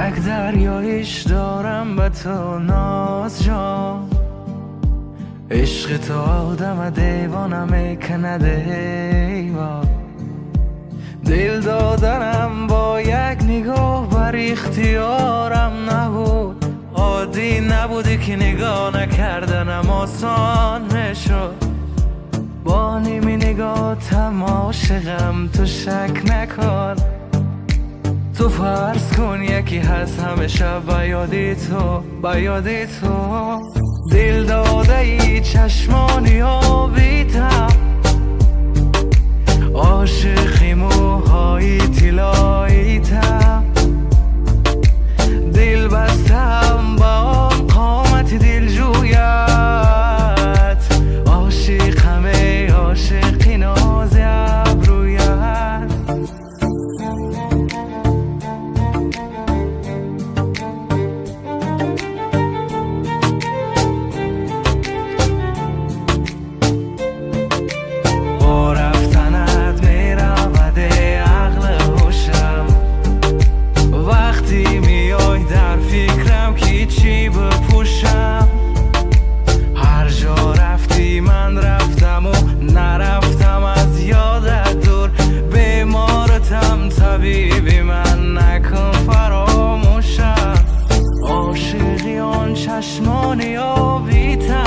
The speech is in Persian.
یک دریایش دارم به تو ناز جان، عشق تو آدم دیوانه میکنه دیوان. دل دادنم با یک نگاه بر اختیارم نبود، عادی نبودی که نگاه نکردنم آسان میشد. با نیمی نگاهتم عاشقم تو شک نکن، تو فرض کن یکی هست همیشه به یادی تو، به یادی تو. دل داده ای چشمانی آبیتم، عاشقی موهای طلاییتم. دل بستم با قامت دل جویت، عاشقم ای عاشقی ناز ابرویت. با رفتنت میرود عقل هوشم، وقتی میای در فکرم که چی بپوشم. هر جا رفتی من رفتم و نرفتم از یادت دور، بیمارتم طبیبی من نکن فراموشم. عاشقی آن چشمانی آبیتم،